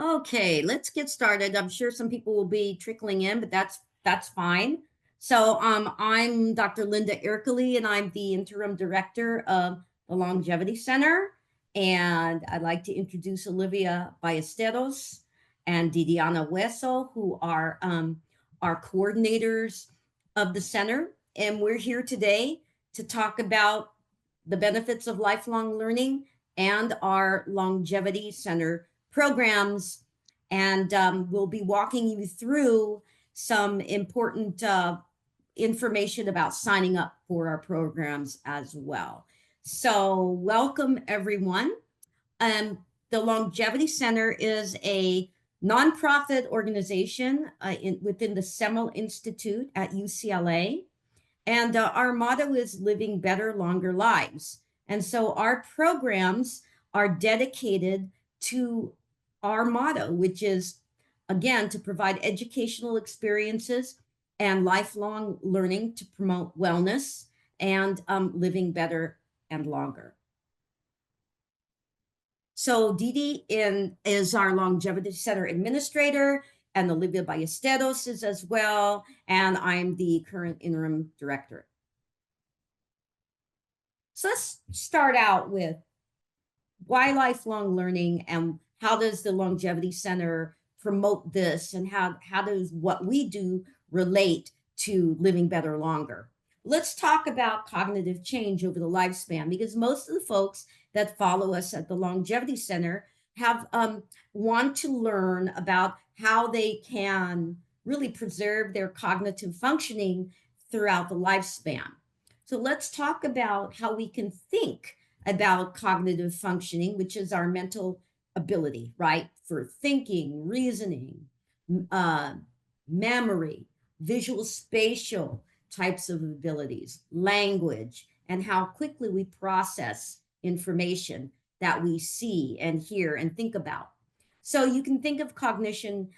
Okay, let's get started. I'm sure some people will be trickling in, but that's fine. I'm Dr. Linda Erkely, and I'm the interim director of the Longevity Center. And I'd like to introduce Olivia Ballesteros and Didiana Hueso, who are our coordinators of the center. And we're here today to talk about the benefits of lifelong learning and our Longevity Center programs. And we'll be walking you through some important information about signing up for our programs as well. So welcome everyone. Um, the Longevity Center is a nonprofit organization within the Semel Institute at UCLA. And our motto is living better, longer lives. And so our programs are dedicated to our motto, which is, again, to provide educational experiences and lifelong learning to promote wellness and living better and longer. So Didi is our Longevity Center administrator, and Olivia Ballesteros is as well, and I'm the current interim director. So let's start out with why lifelong learning and how does the Longevity Center promote this, and how does what we do relate to living better longer. Let's talk about cognitive change over the lifespan, because most of the folks that follow us at the Longevity Center have want to learn about how they can really preserve their cognitive functioning throughout the lifespan. So let's talk about how we can think about cognitive functioning, which is our mental ability, right? For thinking, reasoning, memory, visual spatial types of abilities, language, and how quickly we process information that we see and hear and think about. So you can think of cognition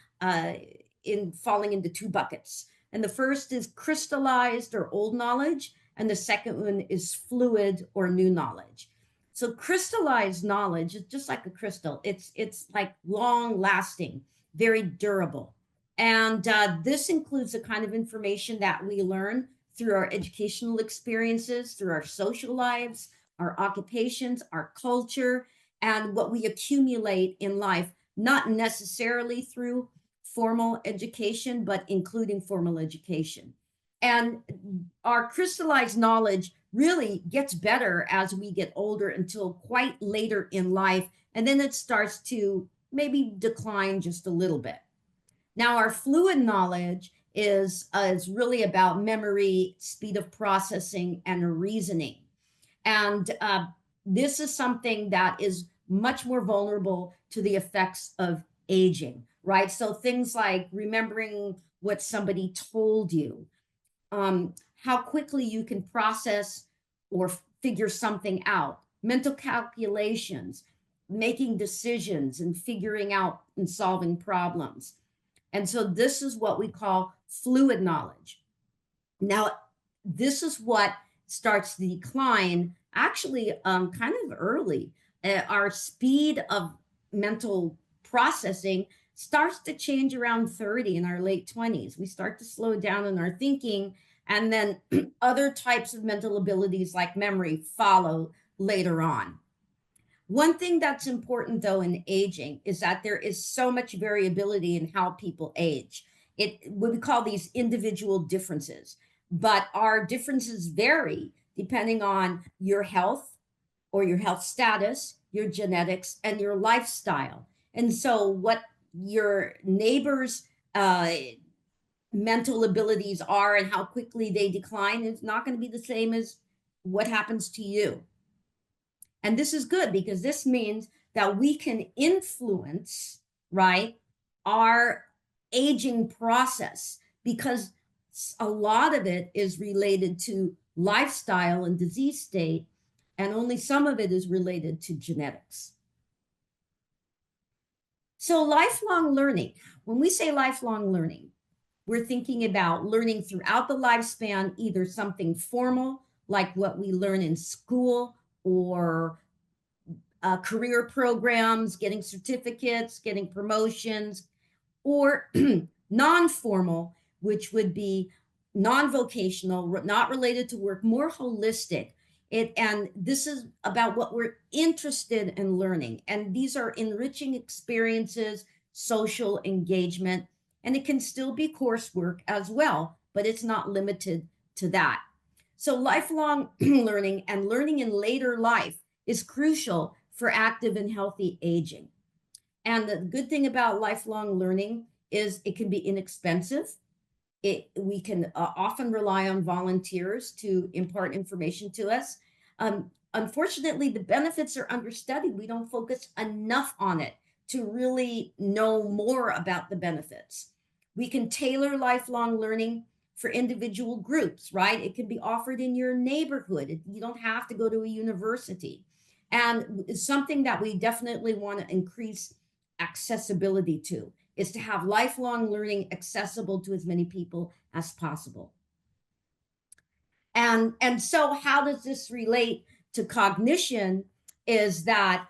in falling into two buckets. And the first is crystallized or old knowledge, and the second one is fluid or new knowledge. So crystallized knowledge is just like a crystal. It's like long lasting, very durable. And this includes the kind of information that we learn through our educational experiences, through our social lives, our occupations, our culture, and what we accumulate in life, not necessarily through formal education, but including formal education. And our crystallized knowledge really gets better as we get older until quite later in life. And then it starts to maybe decline just a little bit. Now, our fluid knowledge is really about memory, speed of processing, and reasoning. And this is something that is much more vulnerable to the effects of aging, right? So things like remembering what somebody told you, how quickly you can process or figure something out, mental calculations, making decisions and figuring out and solving problems. And so this is what we call fluid knowledge. Now, this is what starts to decline actually kind of early. Our speed of mental processing starts to change around 30 in our late 20s. We start to slow down in our thinking, and then other types of mental abilities like memory follow later on. One thing that's important, though, in aging is that there is so much variability in how people age. What we call these individual differences, but our differences vary depending on your health or your health status, your genetics, and your lifestyle. And so, what your neighbors' mental abilities are and how quickly they decline is not going to be the same as what happens to you. And this is good because this means that we can influence, right, our aging process, because a lot of it is related to lifestyle and disease state, and only some of it is related to genetics. So lifelong learning, when we say lifelong learning, we're thinking about learning throughout the lifespan, either something formal like what we learn in school or career programs, getting certificates, getting promotions, or non-formal, which would be non-vocational, not related to work, more holistic. And this is about what we're interested in learning. And these are enriching experiences, social engagement, and it can still be coursework as well, but it's not limited to that. So lifelong learning and learning in later life is crucial for active and healthy aging. And the good thing about lifelong learning is it can be inexpensive. We can often rely on volunteers to impart information to us. Unfortunately, the benefits are understudied. We don't focus enough on it to really know more about the benefits. We can tailor lifelong learning for individual groups, right? It can be offered in your neighborhood. You don't have to go to a university. And it's something that we definitely want to increase accessibility to, is to have lifelong learning accessible to as many people as possible. And so how does this relate to cognition is that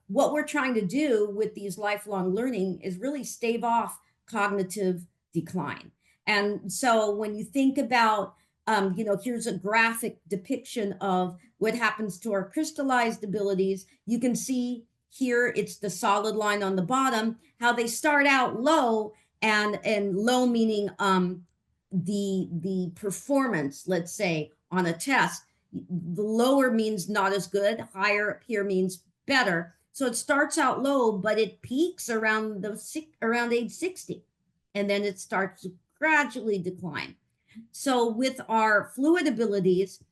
what we're trying to do with these lifelong learning is really stave off cognitive decline. And so when you think about, here's a graphic depiction of what happens to our crystallized abilities. You can see here, it's the solid line on the bottom, how they start out low, and low meaning the performance, let's say, on a test. The lower means not as good, higher up here means better. So it starts out low, but it peaks around age 60, and then it starts to gradually decline. So with our fluid abilities,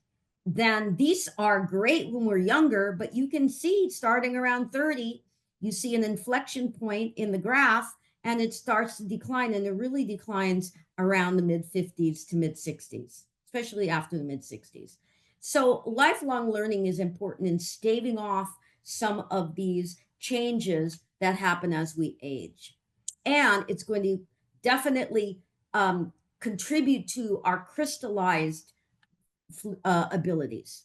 then these are great when we're younger, but you can see starting around 30, you see an inflection point in the graph, and it starts to decline, and it really declines around the mid 50s to mid 60s, especially after the mid 60s. So lifelong learning is important in staving off some of these changes that happen as we age. And it's going to definitely contribute to our crystallized abilities.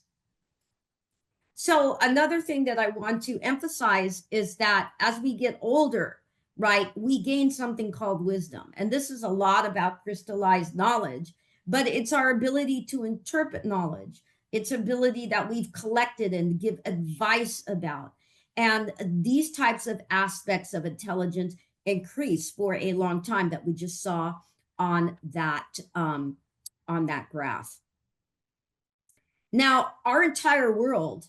So another thing that I want to emphasize is that as we get older, right, we gain something called wisdom. And this is a lot about crystallized knowledge, but it's our ability to interpret knowledge. It's ability that we've collected and give advice about. And these types of aspects of intelligence increase for a long time that we just saw on that graph. Now, our entire world,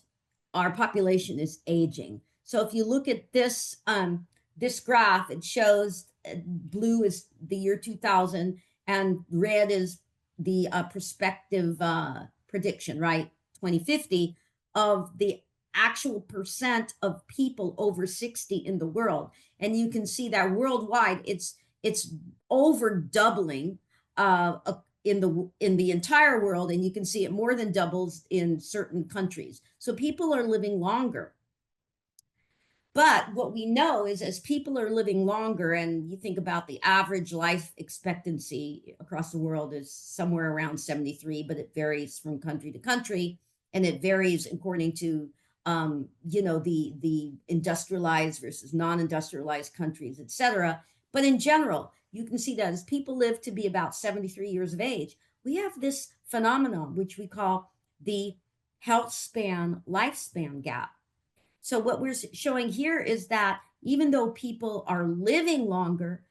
our population is aging. So if you look at this this graph, it shows blue is the year 2000 and red is the prospective prediction, right? 2050 of the actual percent of people over 60 in the world. And you can see that worldwide, it's over doubling in the entire world, and you can see it more than doubles in certain countries. So people are living longer. But what we know is as people are living longer, and you think about the average life expectancy across the world is somewhere around 73, but it varies from country to country, and it varies according to the industrialized versus non-industrialized countries, etc. But in general, you can see that as people live to be about 73 years of age, we have this phenomenon, which we call the health span lifespan gap. So what we're showing here is that even though people are living longer,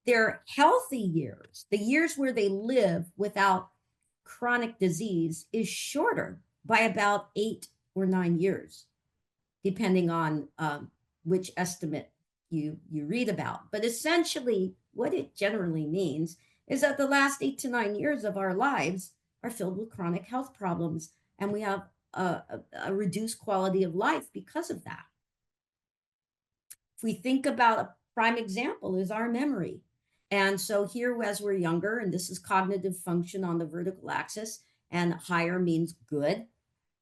their healthy years, the years where they live without chronic disease, is shorter by about 8 or 9 years, depending on which estimate you read about. But essentially, what it generally means is that the last 8 to 9 years of our lives are filled with chronic health problems, and we have a reduced quality of life because of that. If we think about a prime example is our memory. And so here, as we're younger, and this is cognitive function on the vertical axis, and higher means good,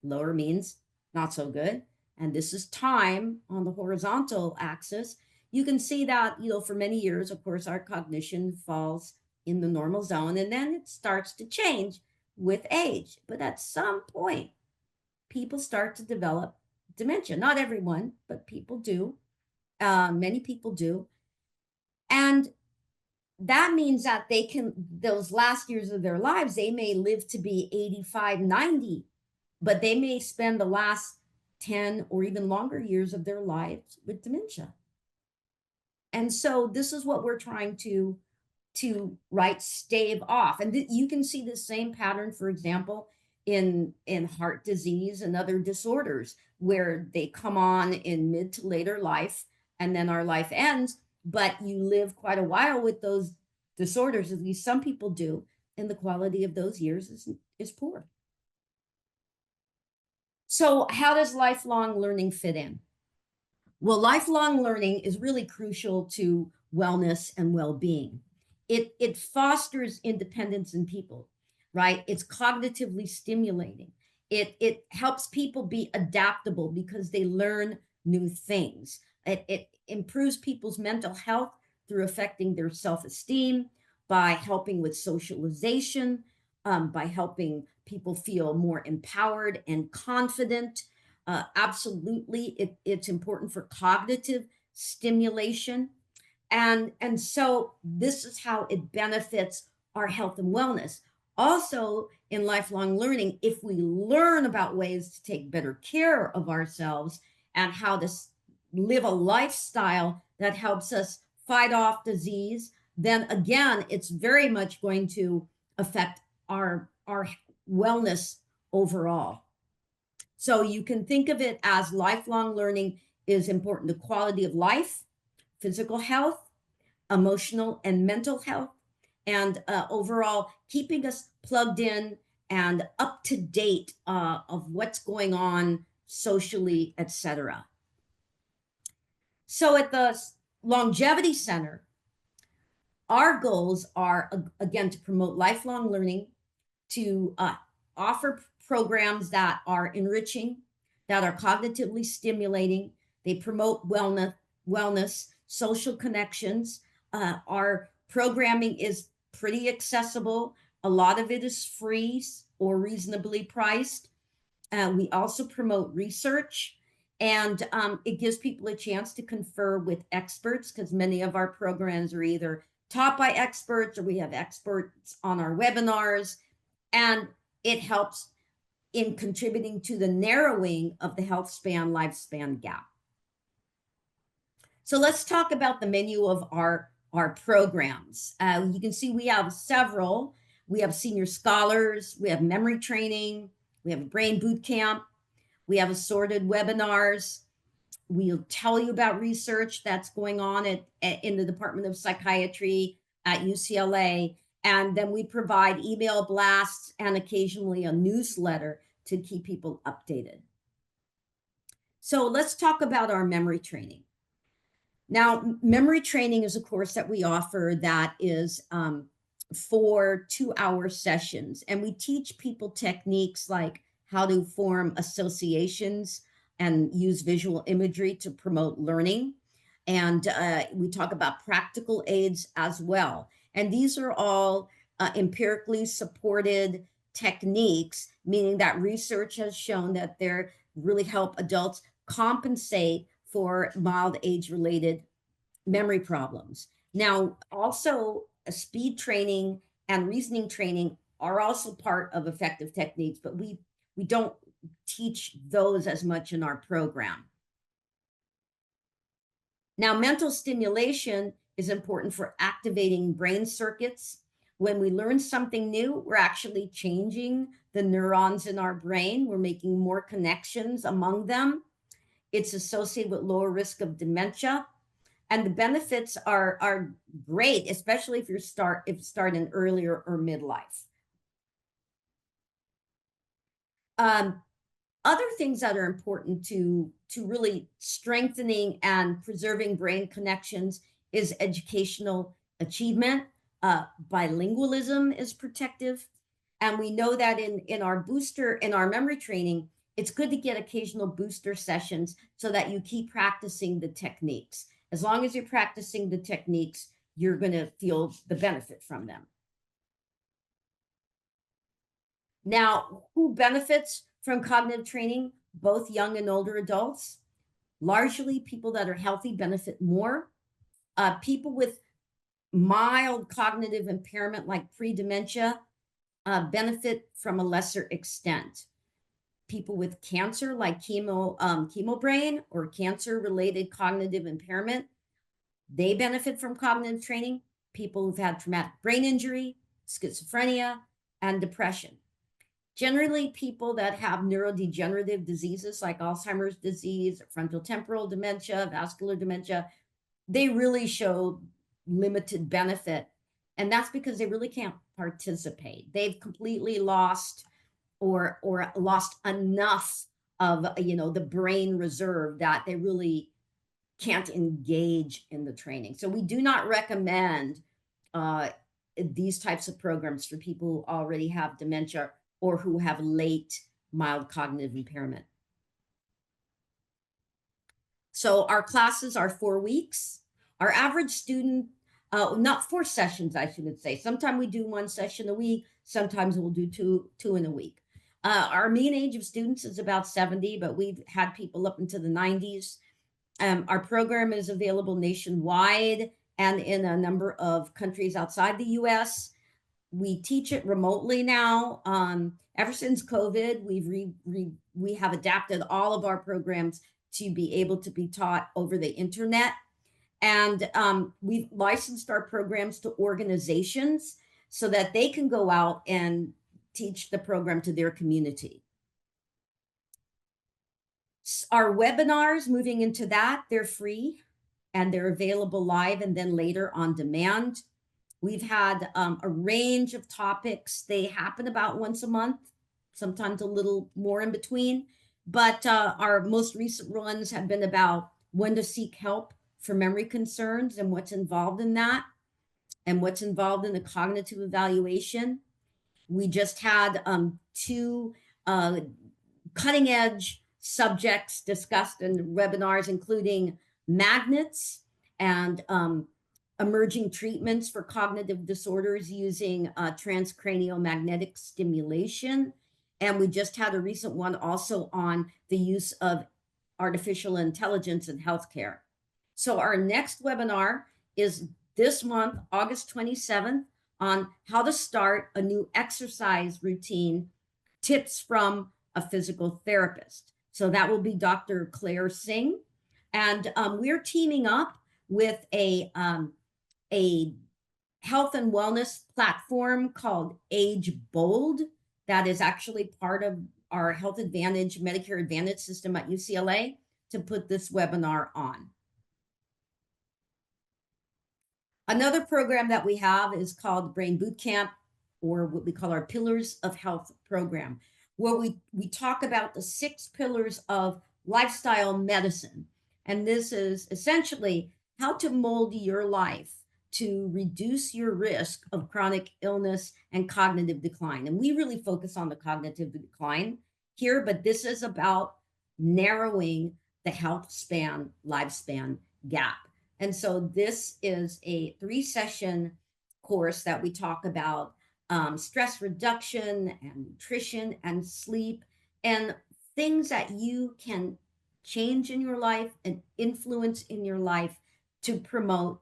lower means not so good. And this is time on the horizontal axis. You can see that, for many years, of course, our cognition falls in the normal zone, and then it starts to change with age. But at some point, people start to develop dementia. Not everyone, but people do. Many people do. And that means that they can, those last years of their lives, they may live to be 85, 90, but they may spend the last 10 or even longer years of their lives with dementia. And so this is what we're trying to right stave off. And you can see the same pattern, for example, in heart disease and other disorders, where they come on in mid to later life, and then our life ends, but you live quite a while with those disorders, at least some people do, and the quality of those years is poor. So how does lifelong learning fit in? Well, lifelong learning is really crucial to wellness and well-being. It fosters independence in people, right? It's cognitively stimulating. It helps people be adaptable because they learn new things. It improves people's mental health through affecting their self-esteem, by helping with socialization, by helping people feel more empowered and confident. Absolutely, it's important for cognitive stimulation. And so this is how it benefits our health and wellness. Also, in lifelong learning, if we learn about ways to take better care of ourselves and how to live a lifestyle that helps us fight off disease, then again, it's very much going to affect our wellness overall. So you can think of it as lifelong learning is important to quality of life, physical health, emotional and mental health, and overall keeping us plugged in and up to date of what's going on socially, etc. So at the Longevity Center, our goals are, again, to promote lifelong learning, to offer programs that are enriching, that are cognitively stimulating. They promote wellness, social connections. Our programming is pretty accessible. A lot of it is free or reasonably priced. We also promote research, and it gives people a chance to confer with experts, because many of our programs are either taught by experts or we have experts on our webinars, and it helps in contributing to the narrowing of the health span lifespan gap. So let's talk about the menu of our programs. You can see we have several. We have senior scholars, we have memory training, we have a brain boot camp, we have assorted webinars. We'll tell you about research that's going on in the Department of Psychiatry at UCLA. And then we provide email blasts and occasionally a newsletter to keep people updated. So let's talk about our memory training. Now, memory training is a course that we offer that is for 2-hour sessions. And we teach people techniques like how to form associations and use visual imagery to promote learning. And we talk about practical aids as well. And these are all empirically supported techniques, meaning that research has shown that they really help adults compensate for mild age-related memory problems. Now, also speed training and reasoning training are also part of effective techniques, but we don't teach those as much in our program. Now, mental stimulation is important for activating brain circuits. When we learn something new, we're actually changing the neurons in our brain. We're making more connections among them. It's associated with lower risk of dementia. And the benefits are great, especially if you start in earlier or midlife. Other things that are important to really strengthening and preserving brain connections is educational achievement. Bilingualism is protective. And we know that in our memory training, it's good to get occasional booster sessions so that you keep practicing the techniques. As long as you're practicing the techniques, you're going to feel the benefit from them. Now, who benefits from cognitive training? both young and older adults. Largely, people that are healthy benefit more. People with mild cognitive impairment, like pre-dementia, benefit from a lesser extent. People with cancer, like chemo brain or cancer-related cognitive impairment, they benefit from cognitive training. People who've had traumatic brain injury, schizophrenia, and depression. Generally, people that have neurodegenerative diseases like Alzheimer's disease, frontotemporal dementia, vascular dementia, they really show limited benefit. And that's because they really can't participate. They've completely lost or lost enough of, the brain reserve that they really can't engage in the training. So we do not recommend these types of programs for people who already have dementia or who have late mild cognitive impairment. So our classes are 4 weeks. Our average student, not 4 sessions, I should say. Sometimes we do 1 session a week. Sometimes we'll do two in a week. Our mean age of students is about 70, but we've had people up into the 90s. Our program is available nationwide and in a number of countries outside the US. We teach it remotely now. Ever since COVID, we have adapted all of our programs to be able to be taught over the internet. And we've licensed our programs to organizations so that they can go out and teach the program to their community. Our webinars, moving into that, they're free and they're available live and then later on demand. We've had a range of topics. They happen about once a month, sometimes a little more in between. But our most recent ones have been about when to seek help for memory concerns and what's involved in that and what's involved in the cognitive evaluation. We just had 2 cutting edge subjects discussed in webinars, including magnets and emerging treatments for cognitive disorders using transcranial magnetic stimulation. And we just had a recent one also on the use of artificial intelligence in healthcare. So our next webinar is this month, August 27th, on how to start a new exercise routine, tips from a physical therapist. So that will be Dr. Claire Singh. And we're teaming up with a health and wellness platform called Age Bold. That is actually part of our Health Advantage, Medicare Advantage system at UCLA to put this webinar on. Another program that we have is called Brain Bootcamp, or what we call our Pillars of Health program, where we talk about the 6 pillars of lifestyle medicine. And this is essentially how to mold your life to reduce your risk of chronic illness and cognitive decline. And we really focus on the cognitive decline here, but this is about narrowing the health span, lifespan gap. And so this is a 3-session course that we talk about stress reduction and nutrition and sleep and things that you can change in your life and influence in your life to promote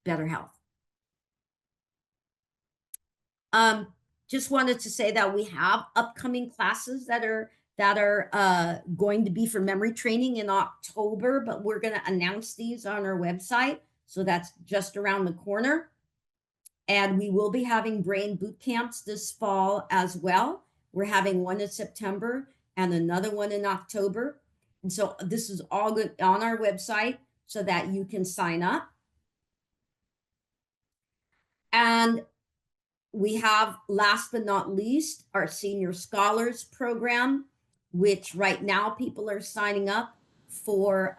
better health. Just wanted to say that we have upcoming classes that are going to be for memory training in October, but we're going to announce these on our website. So that's just around the corner. And we will be having brain boot camps this fall as well. We're having one in September and another one in October. And so this is all good on our website so that you can sign up. And we have, last but not least, our Senior Scholars Program, which right now people are signing up for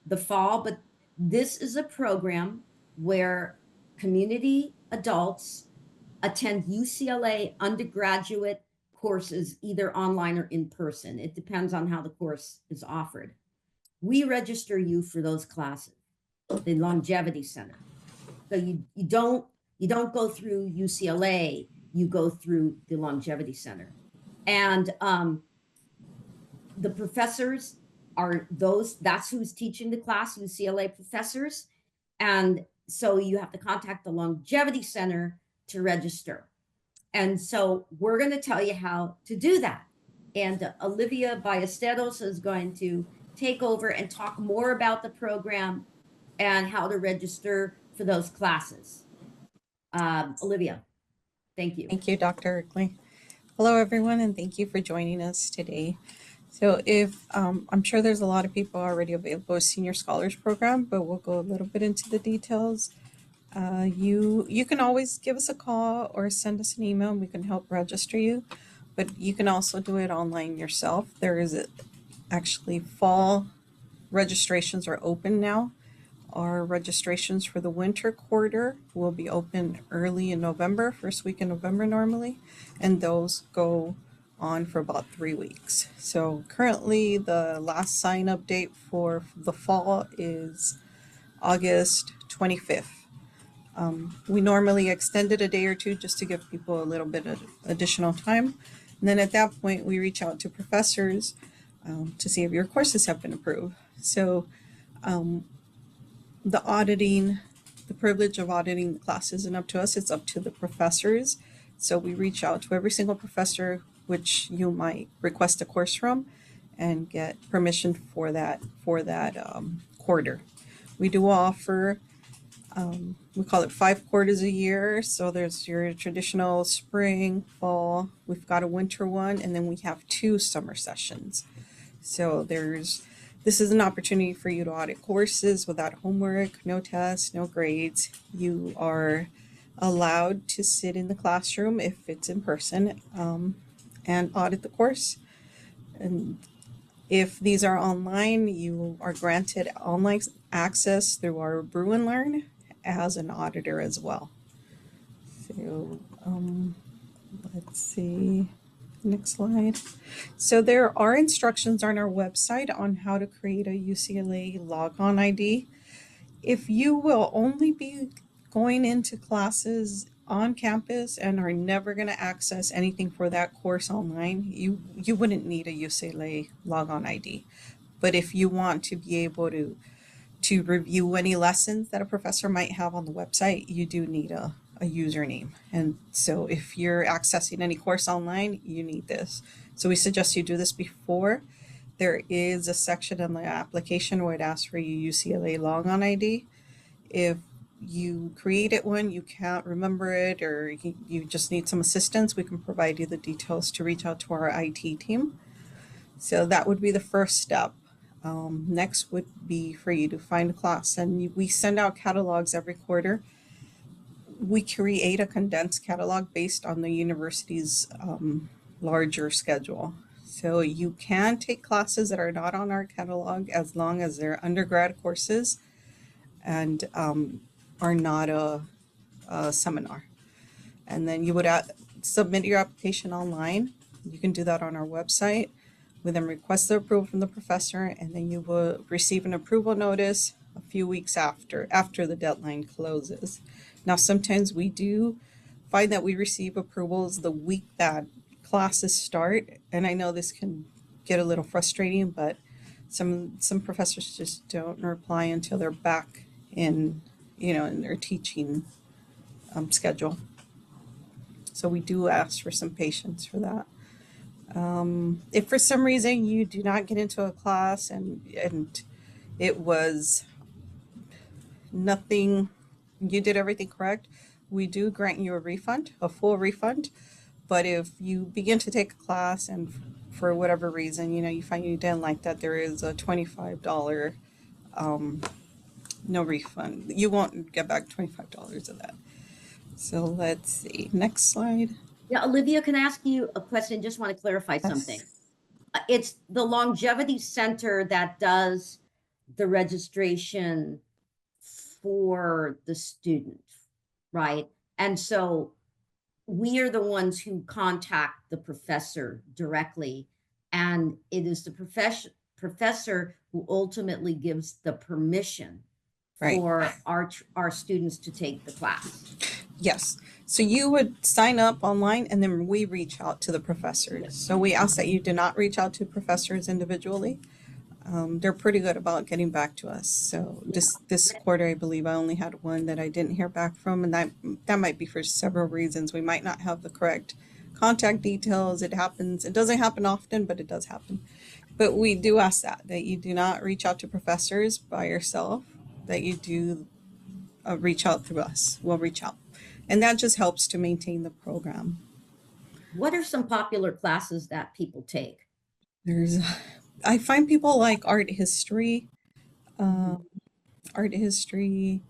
the fall. But this is a program where community adults attend UCLA undergraduate courses, either online or in person. It depends on how the course is offered. We register you for those classes, the Longevity Center. So you don't go through UCLA, you go through the Longevity Center. And The professors that's who's teaching the class, UCLA professors. And so you have to contact the Longevity Center to register. And so we're going to tell you how to do that. And Olivia Ballesteros is going to take over and talk more about the program and how to register for those classes. Olivia, thank you. Thank you, Dr. Erkley. Hello, everyone, and thank you for joining us today. So I'm sure there's a lot of people already available with Senior Scholars Program, but we'll go a little bit into the details. You can always give us a call or send us an email and we can help register you, but you can also do it online yourself. There is actually fall registrations are open now. Our registrations for the winter quarter will be open early in November, first week in November normally, and those go on for about 3 weeks. So currently the last sign up date for the fall is August 25th. We normally extend it a day or two just to give people a little bit of additional time. And then at that point, we reach out to professors to see if your courses have been approved. So the privilege of auditing the class isn't up to us, it's up to the professors. So we reach out to every single professor which you might request a course from and get permission for that quarter. We do offer, we call it 5 quarters a year. So there's your traditional spring, fall, we've got a winter one, and then we have 2 summer sessions. So this is an opportunity for you to audit courses without homework, no tests, no grades. You are allowed to sit in the classroom if it's in person and audit the course. And if these are online, you are granted online access through our Brew and Learn as an auditor as well. So let's see. Next slide. So there are instructions on our website on how to create a UCLA logon ID. If you will only be going into classes on campus and are never going to access anything for that course online, you wouldn't need a UCLA logon ID. But if you want to be able to review any lessons that a professor might have on the website, you do need a username. And so if you're accessing any course online, you need this. So we suggest you do this before. There is a section in the application where it asks for your UCLA logon ID. If you created one, you can't remember it, or you just need some assistance, we can provide you the details to reach out to our IT team. So that would be the first step. Next would be for you to find a class, and we send out catalogs every quarter. We create a condensed catalog based on the university's larger schedule. So you can take classes that are not on our catalog as long as they're undergrad courses and are not a seminar. And then you would submit your application online. You can do that on our website. We then request the approval from the professor, and then you will receive an approval notice a few weeks after the deadline closes. Now, sometimes we do find that we receive approvals the week that classes start, and I know this can get a little frustrating, but some professors just don't reply until they're back in their teaching schedule. So we do ask for some patience for that. If for some reason you do not get into a class and it was nothing, you did everything correct, we do grant you a full refund. But if you begin to take a class and for whatever reason, you find you didn't like that, there is a $25 no refund. You won't get back $25 of that. So let's see, next slide. Yeah, Olivia, can I ask you a question? Just want to clarify something. It's the Longevity Center that does the registration for the student, right? And so we are the ones who contact the professor directly, and it is the professor who ultimately gives the permission Right. for our students to take the class. Yes. So you would sign up online and then we reach out to the professors. So we ask that you do not reach out to professors individually. They're pretty good about getting back to us. So Yeah. this quarter, I believe I only had one that I didn't hear back from, and that might be for several reasons. We might not have the correct contact details. It happens. It doesn't happen often, but it does happen. But we do ask that you do not reach out to professors by yourself. That you do reach out through us. We'll reach out, and that just helps to maintain the program. What are some popular classes that people take? There's, I find people like Mhm. uh, art history.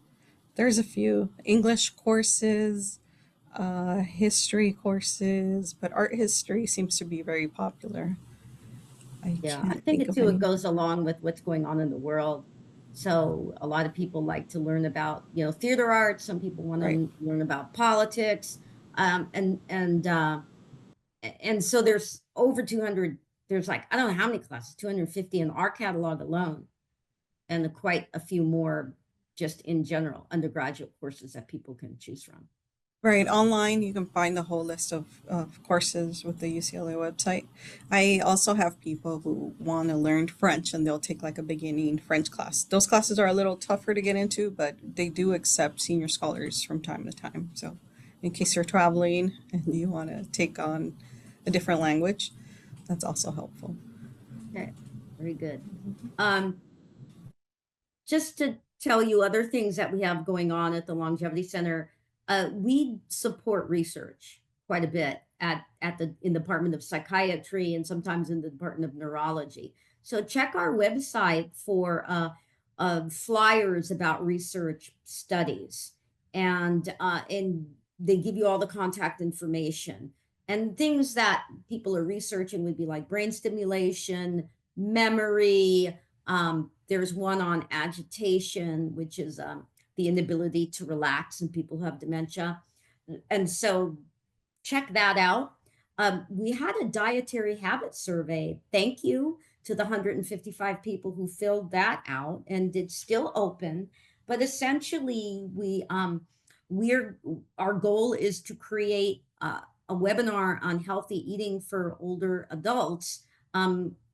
There's a few English courses, history courses, but art history seems to be very popular. I Yeah, I can't think think it of too, it any. goes along with what's going on in the world. So a lot of people like to learn about, theater arts. Some people want Right. to learn about politics. And so there's over 200, there's like, I don't know how many classes, 250 in our catalog alone, and quite a few more just in general, undergraduate courses that people can choose from. Right. Online, you can find the whole list of courses with the UCLA website. I also have people who want to learn French and they'll take like a beginning French class. Those classes are a little tougher to get into, but they do accept senior scholars from time to time. So, in case you're traveling and you want to take on a different language, that's also helpful. Okay, very good. Um, just to tell you other things that we have going on at the Longevity Center, we support research quite a bit at the in the Department of Psychiatry and sometimes in the Department of Neurology. So check our website for flyers about research studies, and they give you all the contact information and things that people are researching would be like brain stimulation, memory, there's one on agitation, which is the inability to relax in people who have dementia. And so check that out. We had a dietary habit survey. Thank you to the 155 people who filled that out, and it's still open. But essentially, we're our goal is to create a webinar on healthy eating for older adults,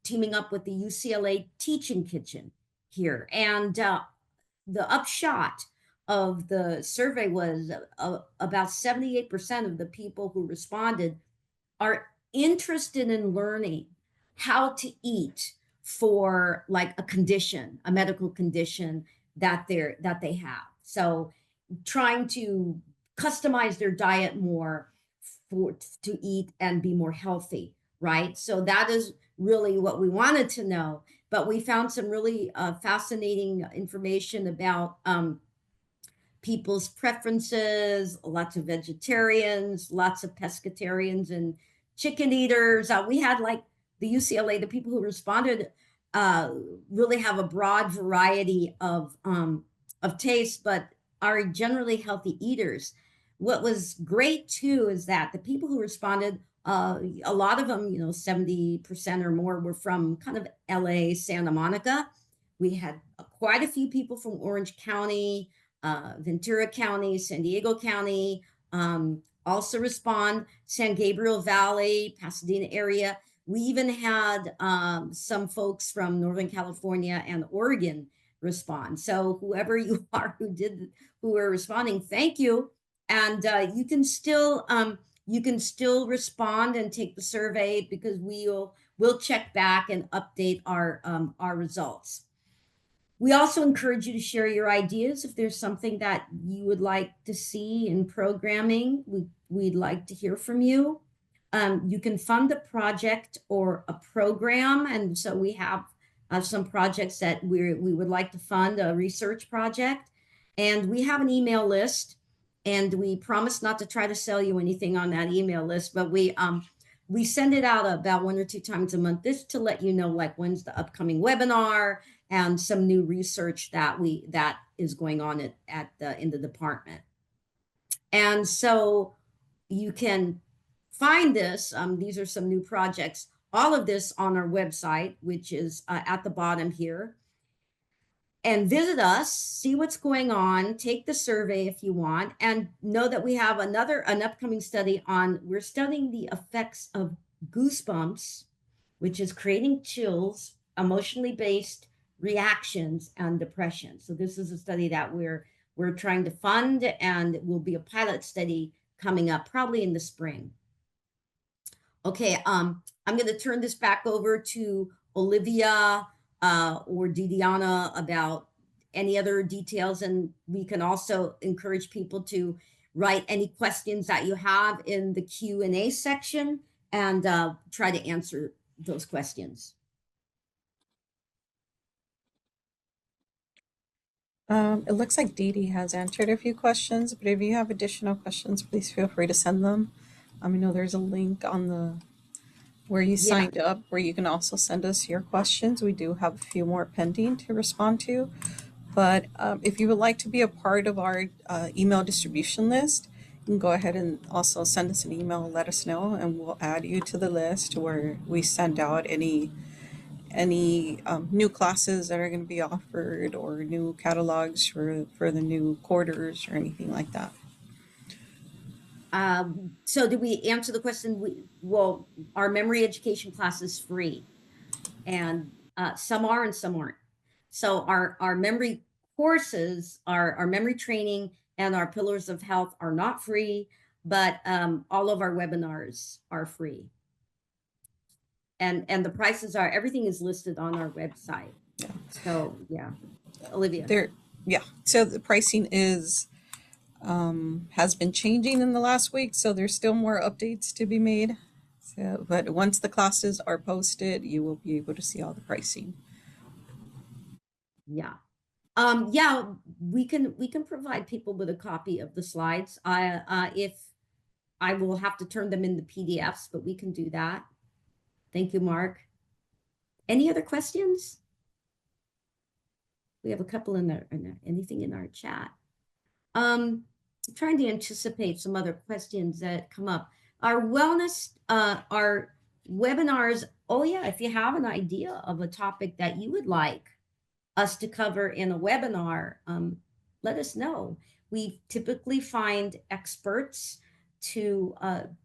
teaming up with the UCLA Teaching Kitchen here. And the upshot of the survey was about 78% of the people who responded are interested in learning how to eat for like a condition, a medical condition that they have. So trying to customize their diet more for to eat and be more healthy, right? So that is really what we wanted to know. But we found some really fascinating information about people's preferences, lots of vegetarians, lots of pescatarians and chicken eaters. We had like the UCLA, the people who responded uh, really have a broad variety of tastes, but are generally healthy eaters. What was great too is that the people who responded, a lot of them, 70% or more were from kind of LA, Santa Monica. We had quite a few people from Orange County, Ventura County, San Diego County, also respond, San Gabriel Valley, Pasadena area. We even had some folks from Northern California and Oregon respond. So whoever you are who are responding, thank you. And you can still respond and take the survey because we'll check back and update our results. We also encourage you to share your ideas. If there's something that you would like to see in programming, we'd like to hear from you. You can fund a project or a program. And so we have some projects that we would like to fund, a research project. And we have an email list. And we promise not to try to sell you anything on that email list, but we send it out about 1 or 2 times a month just to let you know like when's the upcoming webinar and some new research that is going on at the in the department. And so you can find this. These are some new projects. All of this on our website, which is at the bottom here. and visit us, see what's going on, take the survey if you want, and know that we have an upcoming study on, we're studying the effects of goosebumps, which is creating chills, emotionally based reactions, and depression. So this is a study that we're trying to fund, and it will be a pilot study coming up probably in the spring. Okay, I'm going to turn this back over to Olivia or Didiana about any other details, and we can also encourage people to write any questions that you have in the Q&A section, and try to answer those questions. It looks like Dee Dee has answered a few questions, but if you have additional questions, please feel free to send them. I know there's a link on the where you Yeah. signed up where you can also send us your questions. We do have a few more pending to respond to. But if you would like to be a part of our email distribution list, you can go ahead and also send us an email, let us know, and we'll add you to the list where we send out any new classes that are going to be offered or new catalogs for the new quarters or anything like that. So did we answer the question? Well, our memory education class is free, and some are and some aren't. So our memory courses, our memory training, and our pillars of health are not free, but all of our webinars are free. And the prices are, everything is listed on our website. Yeah. So yeah, Olivia. Yeah. So the pricing has been changing in the last week, so there's still more updates to be made. So, but once the classes are posted, you will be able to see all the pricing. Yeah. Yeah, we can provide people with a copy of the slides. If I will have to turn them into PDFs, but we can do that. Thank you, Mark. Any other questions? We have a couple in there. Anything in our chat? I'm trying to anticipate some other questions that come up. Our wellness, our webinars. Oh yeah, if you have an idea of a topic that you would like us to cover in a webinar, let us know. We typically find experts to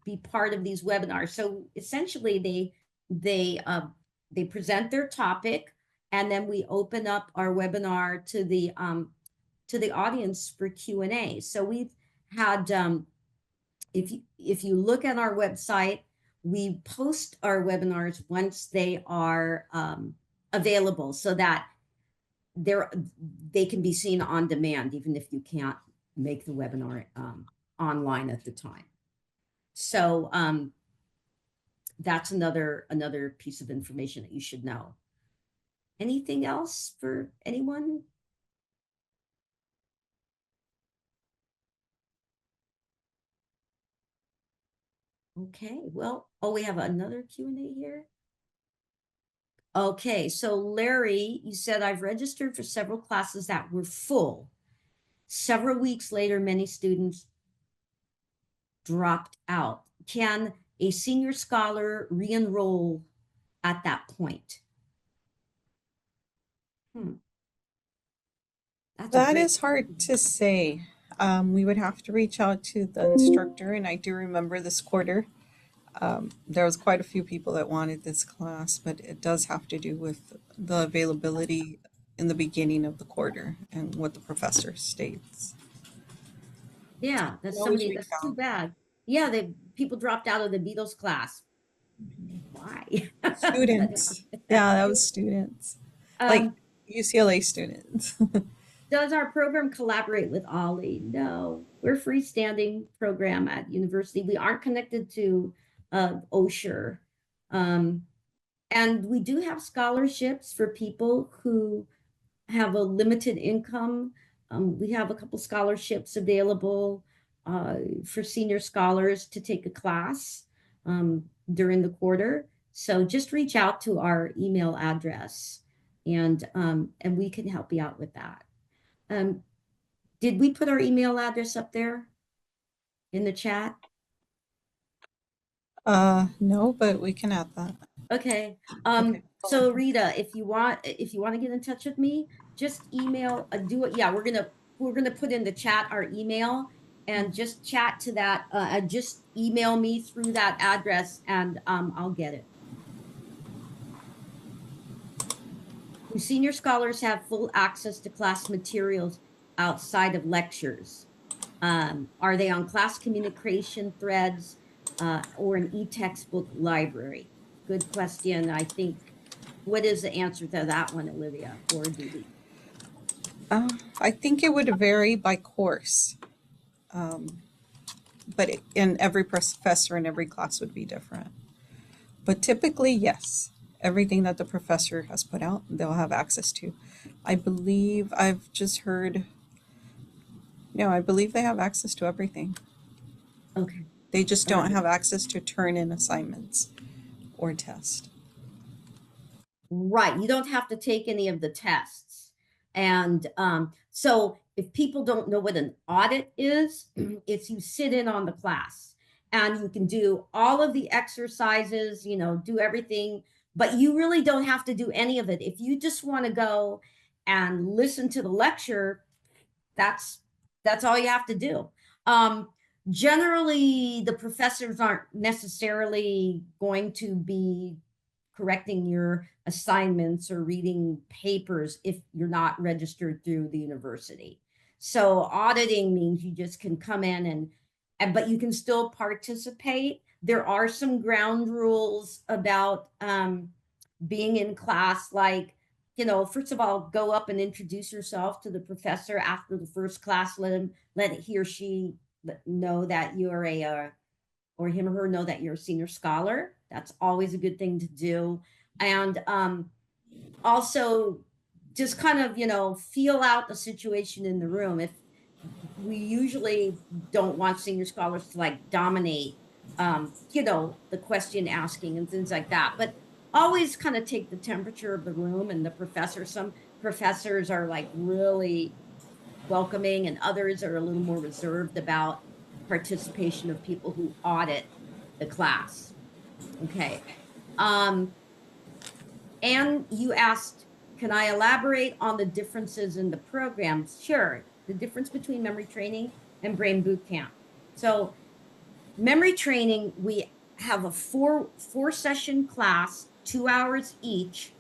be part of these webinars. So essentially, they present their topic, and then we open up our webinar to the audience for Q&A. So we've had, if you look at our website, we post our webinars once they are available, so that they can be seen on demand, even if you can't make the webinar online at the time. So that's another piece of information that you should know. Anything else for anyone? Okay, well, oh, we have another Q&A here. Okay, so Larry, you said, I've registered for several classes that were full. Several weeks later, many students dropped out. Can a senior scholar re-enroll at that point? That's a That great is hard to say. We would have to reach out to the instructor, and I do remember this quarter. There was quite a few people that wanted this class, but it does have to do with the availability in the beginning of the quarter and what the professor states. Yeah, You can always reach that's too out. bad. Yeah, people dropped out of the Beatles class. Why? But Students. Yeah, that was students. Like um, UCLA students. does our program collaborate with Ollie? No, we're a freestanding program at university. We aren't connected to OSHR. And we do have scholarships for people who have a limited income. We have a couple scholarships available for senior scholars to take a class during the quarter. So just reach out to our email address, and we can help you out with that. Did we put our email address up there in the chat? No, but we can add that. Okay. Okay. So Rita, if you want to get in touch with me, just email, do it. Yeah, we're gonna put in the chat our email and just chat to that. Just email me through that address and I'll get it. Do senior scholars have full access to class materials outside of lectures? Are they on class communication threads or an e-textbook library? Good question. I think, what is the answer to that one, Olivia or Didi? I think it would vary by course, but in every professor in every class would be different. But typically, yes, everything that the professor has put out, they'll have access to. I believe I've just heard, no, I believe they have access to everything. Okay. They just All don't right. have access to turn in assignments or test. Right. You don't have to take any of the tests. And so if people don't know what an audit is, it's you sit in on the class and you can do all of the exercises, you know, do everything, but you really don't have to do any of it. If you just want to go and listen to the lecture, that's all you have to do. Generally, the professors aren't necessarily going to be correcting your assignments or reading papers if you're not registered through the university. So auditing means you just can come in and but you can still participate. There are some ground rules about being in class, like, you know, first of all, go up and introduce yourself to the professor after the first class. Let he or she know that you're or him or her know that you're a senior scholar. That's always a good thing to do. And also just kind of, you know, feel out the situation in the room. If we usually don't want senior scholars to like dominate, you know, the question asking and things like that, but always kind of take the temperature of the room and the professor. Some professors are like really welcoming and others are a little more reserved about participation of people who audit the class. Okay. And you asked, can I elaborate on the differences in the programs? Sure. The difference between memory training and brain boot camp. So memory training, we have a four session class, 2 hours each,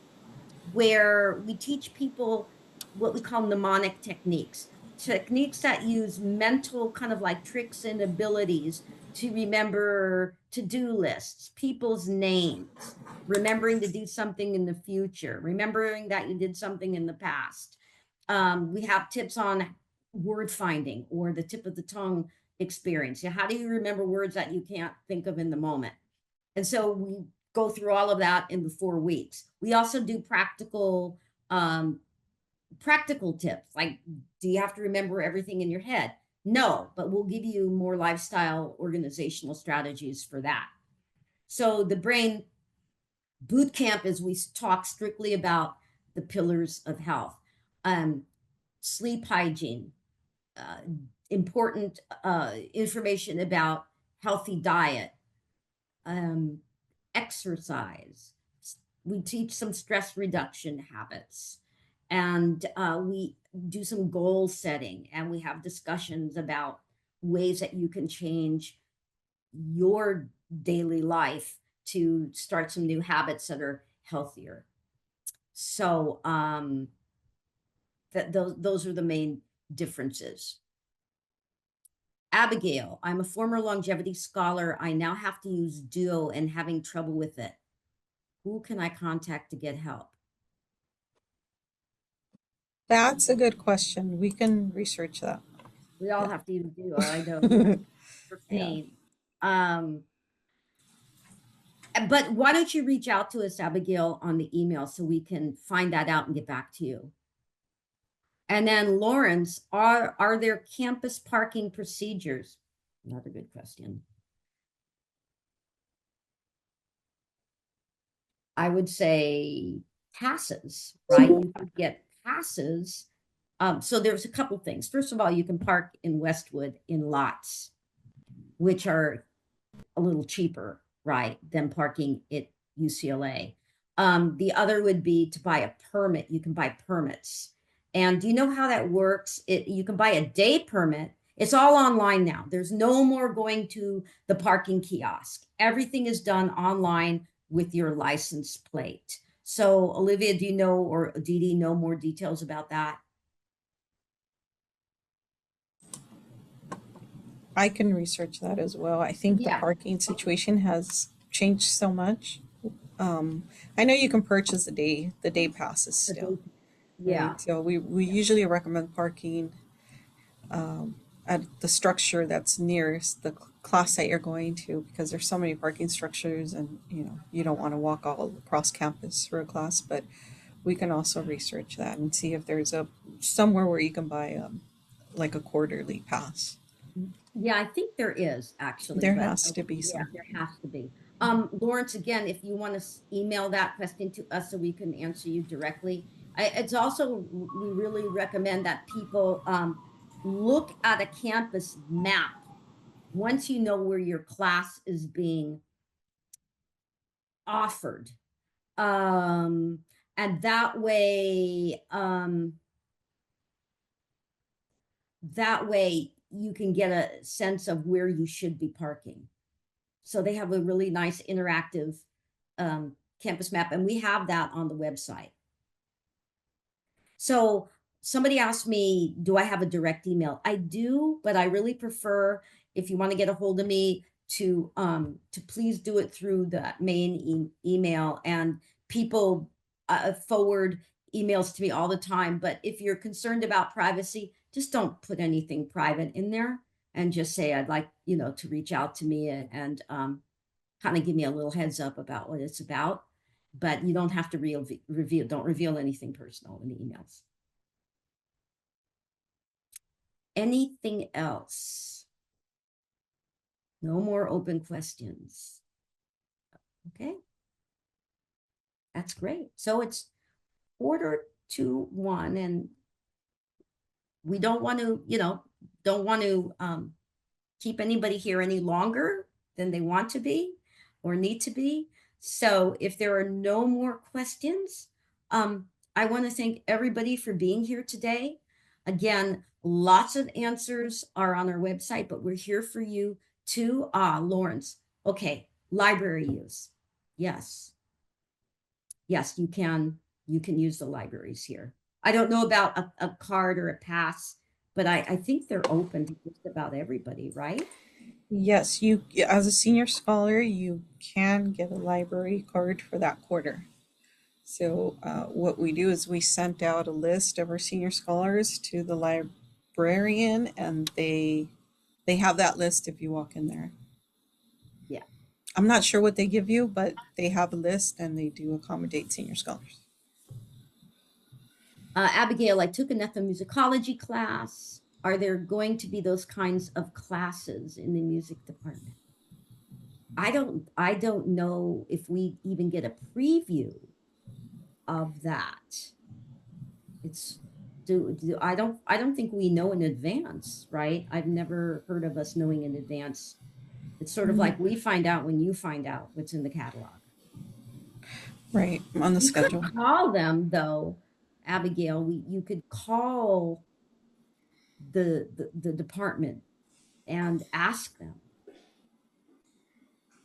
where we teach people what we call mnemonic techniques that use mental kind of like tricks and abilities to remember to-do lists, people's names, remembering to do something in the future, remembering that you did something in the past. We have tips on word finding or the tip of the tongue experience. How do you remember words that you can't think of in the moment? And so we go through all of that in the 4 weeks. We also do um, practical tips, like, do you have to remember everything in your head? No, but we'll give you more lifestyle organizational strategies for that. So the brain boot camp is we talk strictly about the pillars of health, sleep hygiene, uh, important information about healthy diet, um, exercise. We teach some stress reduction habits, and we do some goal setting, and we have discussions about ways that you can change your daily life to start some new habits that are healthier. So those are the main differences. Abigail, I'm a former longevity scholar. I now have to use Duo and having trouble with it. Who can I contact to get help? That's a good question. We can research that. We all Yeah. have to use Duo. I know it's for Yeah. pain. Um, but why don't you reach out to us, Abigail, on the email so we can find that out and get back to you. And then Lawrence, are there campus parking procedures? Another good question. I would say passes, right? You could get passes. So there's a couple things. First of all, you can park in Westwood in lots, which are a little cheaper, right, than parking at UCLA. The other would be to buy a permit. You can buy permits, And do you know how that works? You can buy a day permit. It's all online now. There's no more going to the parking kiosk. Everything is done online with your license plate. So, Olivia, do you know, or Dee Dee know more details about that? I can research that as well. I think the Yeah. parking situation has changed so much. Um, I know you can purchase the day passes still, Yeah. right? So we usually recommend parking at the structure that's nearest the class that you're going to, because there's so many parking structures, and you don't want to walk all across campus for a class. But we can also research that and see if there's a somewhere where you can buy like a quarterly pass. Yeah, I think there is actually, There but has to be yeah, some. there has to be. Lawrence, again, if you want to email that question to us so we can answer you directly. It's also, we really recommend that people look at a campus map once you know where your class is being offered. Um, and that way you can get a sense of where you should be parking. So they have a really nice interactive campus map, and we have that on the website. So somebody asked me, do I have a direct email? I do, but I really prefer, if you want to get a hold of me, to please do it through the main email. And people forward emails to me all the time. But if you're concerned about privacy, just don't put anything private in there, and just say, I'd like, to reach out to me, and kind of give me a little heads up about what it's about. But you don't have to don't reveal anything personal in the emails. Anything else? No more open questions. Okay. That's great. So it's 1:45, and we don't want to keep anybody here any longer than they want to be or need to be. So if there are no more questions, I want to thank everybody for being here today. Again, lots of answers are on our website, but we're here for you too. Lawrence. Okay, library use. Yes. Yes, you can use the libraries here. I don't know about a card or a pass, but I think they're open to just about everybody, right? Yes, you as a senior scholar, you can get a library card for that quarter. So what we do is we sent out a list of our senior scholars to the librarian, and they have that list if you walk in there. Yeah. I'm not sure what they give you, but they have a list and they do accommodate senior scholars. Abigail, I took an ethnomusicology class. Are there going to be those kinds of classes in the music department? I don't know if we even get a preview of that. It's do I don't think we know in advance, right? I've never heard of us knowing in advance. It's sort of like we find out when you find out what's in the catalog. Right, on the You could schedule. call them though, Abigail. You could call the department and ask them.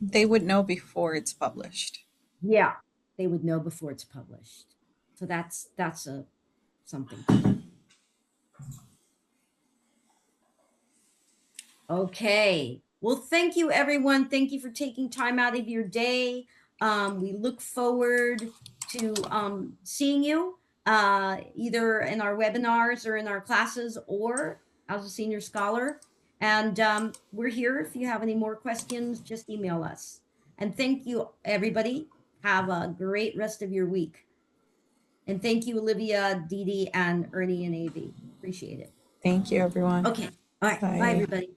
They would know before it's published. Yeah, they would know before it's published. So that's a something to do. Okay. Well, thank you, everyone. Thank you for taking time out of your day. We look forward to seeing you either in our webinars or in our classes or as a senior scholar. And we're here. If you have any more questions, just email us. And thank you, everybody. Have a great rest of your week. And thank you, Olivia, Dee Dee, and Ernie and AV. Appreciate it. Thank you, everyone. Okay. All right. Bye, Bye. everybody.